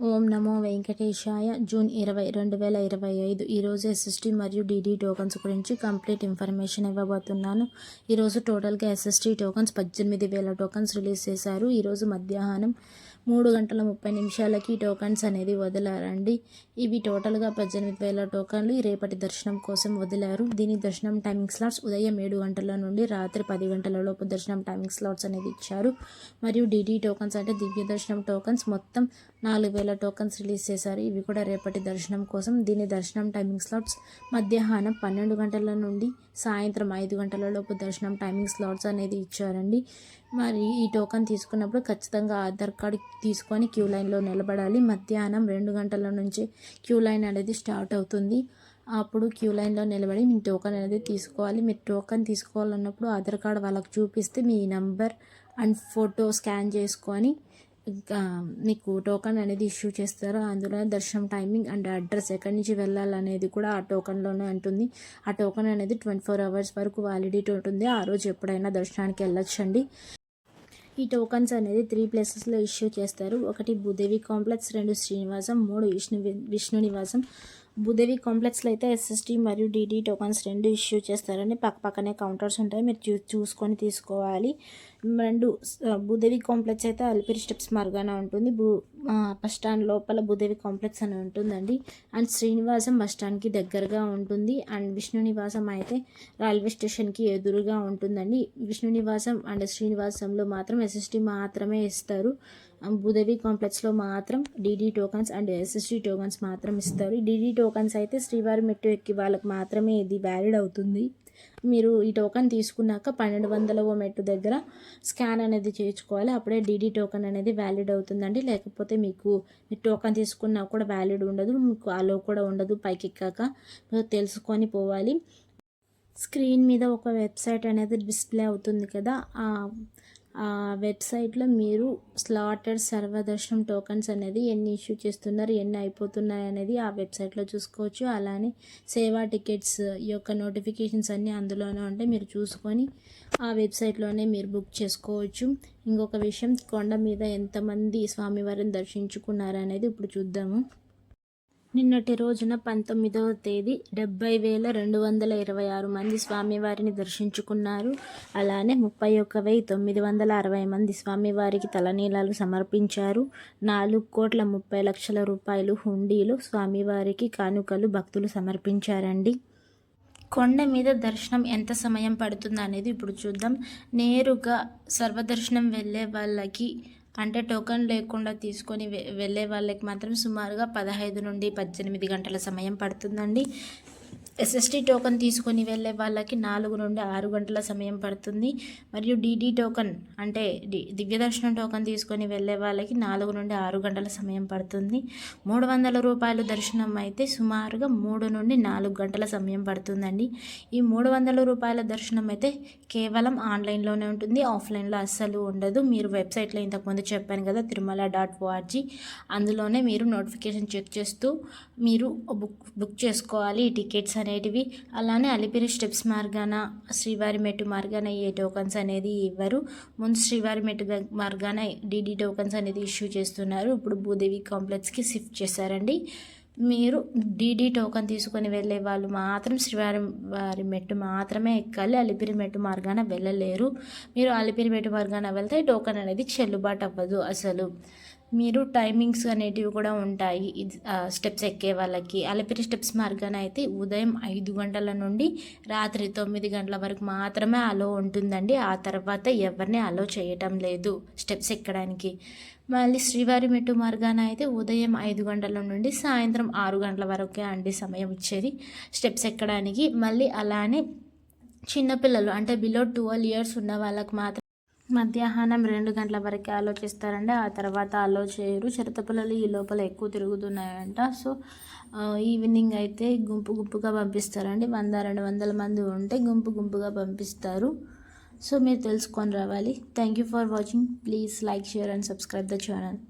ఓం నమో వెంకటేశాయ. June 20, 2025 ఈరోజు SST మరియు DD tokens గురించి కంప్లీట్ ఇన్ఫర్మేషన్ ఇవ్వబోతున్నాను. ఈరోజు టోటల్గా ఎస్ఎస్టీ టోకన్స్ 18,000 టోకన్స్ రిలీజ్ చేశారు. ఈరోజు మధ్యాహ్నం 3:30 టోకన్స్ అనేది వదిలారండి. ఇవి టోటల్గా 18,000 టోకన్లు రేపటి దర్శనం కోసం వదిలారు. దీని దర్శనం టైమింగ్ స్లాట్స్ ఉదయం 7 గంటల నుండి రాత్రి 10 గంటల లోపు దర్శనం టైమింగ్ స్లాట్స్ అనేది ఇచ్చారు. మరియు డీడీ టోకన్స్ అంటే దివ్య దర్శనం టోకన్స్ మొత్తం 4,000 టోకన్స్ రిలీజ్ చేశారు. ఇవి కూడా రేపటి దర్శనం కోసం. దీని దర్శనం టైమింగ్ స్లాట్స్ మధ్యాహ్నం 12 గంటల నుండి సాయంత్రం 5 గంటల లోపు దర్శనం టైమింగ్ స్లాట్స్ అనేది ఇచ్చారండి. మరి ఈ టోకన్ తీసుకున్నప్పుడు ఖచ్చితంగా ఆధార్ కార్డు తీసుకొని క్యూ లైన్లో నిలబడాలి. మధ్యాహ్నం 2 గంటల నుంచి క్యూ లైన్ అనేది స్టార్ట్ అవుతుంది. అప్పుడు క్యూ లైన్లో నిలబడి మీ టోకన్ అనేది తీసుకోవాలి. మీరు టోకన్ తీసుకోవాలన్నప్పుడు ఆధార్ కార్డు వాళ్ళకి చూపిస్తే మీ నంబర్ అండ్ ఫోటో స్కాన్ చేసుకొని మీకు టోకన్ అనేది ఇష్యూ చేస్తారు. అందులో దర్శనం టైమింగ్ అండ్ అడ్రస్ ఎక్కడి నుంచి వెళ్ళాలనేది కూడా ఆ టోకన్లోనే ఉంటుంది. ఆ టోకన్ అనేది 24 hours వరకు వ్యాలిడిటీ ఉంటుంది. ఆ రోజు ఎప్పుడైనా దర్శనానికి వెళ్ళొచ్చండి. ఈ టోకన్స్ అనేది 3 ప్లేసెస్లో ఇష్యూ చేస్తారు. 1 భూదేవి కాంప్లెక్స్, 2 శ్రీనివాసం, 3 విష్ణు నివాసం. భూదేవి కాంప్లెక్స్లో అయితే ఎస్ఎస్టీ మరియు డీడీ టోకన్స్ 2 ఇష్యూ చేస్తారని పక్కనే కౌంటర్స్ ఉంటాయి. మీరు చూసుకొని తీసుకోవాలి. 2 భూదేవి కాంప్లెక్స్ అయితే అలిపిరి స్టెప్స్ మార్గాన ఉంటుంది. బస్ స్టాండ్ లోపల భూదేవి కాంప్లెక్స్ అని ఉంటుందండి. అండ్ శ్రీనివాసం బస్ స్టాండ్కి దగ్గరగా ఉంటుంది. అండ్ విష్ణు నివాసం అయితే రైల్వే స్టేషన్కి ఎదురుగా ఉంటుందండి. విష్ణు నివాసం అండ్ శ్రీనివాసంలో మాత్రం ఎస్ఎస్టీ మాత్రమే ఇస్తారు. భూదేవి కాంప్లెక్స్లో మాత్రం DD tokens and SST tokens మాత్రం ఇస్తారు. డీడీ టోకన్స్ అయితే శ్రీవారి మెట్టు ఎక్కి వాళ్ళకి మాత్రమే ఇది వ్యాలిడ్ అవుతుంది. మీరు ఈ టోకన్ తీసుకున్నాక 1200వ మెట్టు దగ్గర స్కాన్ అనేది చేయించుకోవాలి. అప్పుడే డీడీ టోకన్ అనేది వ్యాలిడ్ అవుతుందండి. లేకపోతే మీకు టోకన్ తీసుకున్నా కూడా వ్యాలిడ్ ఉండదు, మీకు అలో కూడా ఉండదు. పైకి ఎక్కాక మీరు తెలుసుకొని పోవాలి. స్క్రీన్ మీద ఒక వెబ్సైట్ అనేది డిస్ప్లే అవుతుంది కదా, ఆ వెబ్సైట్లో మీరు స్లాటెడ్ సర్వదర్శనం టోకన్స్ అనేది ఎన్ని ఇష్యూ చేస్తున్నారు, ఎన్ని అయిపోతున్నాయి అనేది ఆ వెబ్సైట్లో చూసుకోవచ్చు. అలానే సేవా టికెట్స్ యొక్క నోటిఫికేషన్స్ అన్నీ అందులోనే ఉంటాయి. మీరు చూసుకొని ఆ వెబ్సైట్లోనే మీరు బుక్ చేసుకోవచ్చు. ఇంకొక విషయం, కొండ మీద ఎంతమంది స్వామివారిని దర్శించుకున్నారు అనేది ఇప్పుడు చూద్దాము. నిన్నటి రోజున 19వ తేదీ 70,226 మంది స్వామివారిని దర్శించుకున్నారు. అలానే 31,960 మంది స్వామివారికి తలనీలాలు సమర్పించారు. 4,30,00,000 రూపాయలు హుండీలు స్వామివారికి కానుకలు భక్తులు సమర్పించారండి. కొండ మీద దర్శనం ఎంత సమయం పడుతుంది అనేది ఇప్పుడు చూద్దాం. నేరుగా సర్వదర్శనం వెళ్ళే వాళ్ళకి అంటే టోకన్ లేకుండా తీసుకొని వెళ్ళే వాళ్ళకి మాత్రం సుమారుగా 15 నుండి 18 గంటల సమయం పడుతుందండి. ఎస్ఎస్టీ టోకన్ తీసుకొని వెళ్ళే వాళ్ళకి 4 నుండి 6 గంటల సమయం పడుతుంది. మరియు డీడీ టోకన్ అంటే దివ్య దర్శనం టోకన్ తీసుకొని వెళ్ళే వాళ్ళకి 4 నుండి 6 గంటల సమయం పడుతుంది. 300 రూపాయలు దర్శనం అయితే సుమారుగా 3 నుండి 4 గంటల సమయం పడుతుందండి. ఈ 300 రూపాయల దర్శనం అయితే కేవలం ఆన్లైన్లోనే ఉంటుంది, ఆఫ్లైన్లో అస్సలు ఉండదు. మీరు వెబ్సైట్లో ఇంతకుముందు చెప్పాను కదా, tirumala.org, అందులోనే మీరు నోటిఫికేషన్ చెక్ చేస్తూ మీరు బుక్ చేసుకోవాలి ఈ టికెట్స్ అనేటివి. అలానే అలిపిరి స్టెప్స్ మార్గాన శ్రీవారి మెట్టు మార్గాన ఏ టోకన్స్ అనేది ఇవ్వరు. ముందు శ్రీవారి మెట్టు మార్గాన డీడీ టోకన్స్ అనేది ఇష్యూ చేస్తున్నారు. ఇప్పుడు భూదేవి కాంప్లెక్స్కి షిఫ్ట్ చేశారండి. మీరు డీడీ టోకన్ తీసుకొని వెళ్ళే వాళ్ళు మాత్రం శ్రీవారి మెట్టు మాత్రమే ఎక్కాలి, అలిపిరి మెట్టు మార్గాన వెళ్ళలేరు. మీరు అలిపిరి మెట్టు మార్గాన వెళ్తే టోకన్ అనేది చెల్లుబాటు అవ్వదు అసలు. మీరు టైమింగ్స్ అనేటివి కూడా ఉంటాయి స్టెప్స్ ఎక్కే వాళ్ళకి. అలిపిరి స్టెప్స్ మార్గాన అయితే ఉదయం 5 గంటల నుండి రాత్రి 9 గంటల వరకు మాత్రమే అలో ఉంటుందండి. ఆ తర్వాత ఎవరిని అలో చేయటం లేదు స్టెప్స్ ఎక్కడానికి. మళ్ళీ శ్రీవారి మెట్టు మార్గాన అయితే ఉదయం 5 గంటల నుండి సాయంత్రం 6 గంటల వరకే అండి సమయం ఇచ్చేది స్టెప్స్ ఎక్కడానికి. మళ్ళీ అలానే చిన్నపిల్లలు అంటే బిలో 12 years ఉన్న వాళ్ళకి మాత్రం మధ్యాహ్నం 2 గంటల వరకే అలో చేస్తారండి. ఆ తర్వాత అలో చేయరు. చిరుతపిల్లలు ఈ లోపల ఎక్కువ తిరుగుతున్నాయంట. సో ఈవినింగ్ అయితే గుంపుగా పంపిస్తారండి. 100-200 మంది ఉంటే గుంపుగా పంపిస్తారు. సో మీరు తెలుసుకొని రావాలి. Thank you for watching. Please like, share and subscribe the channel.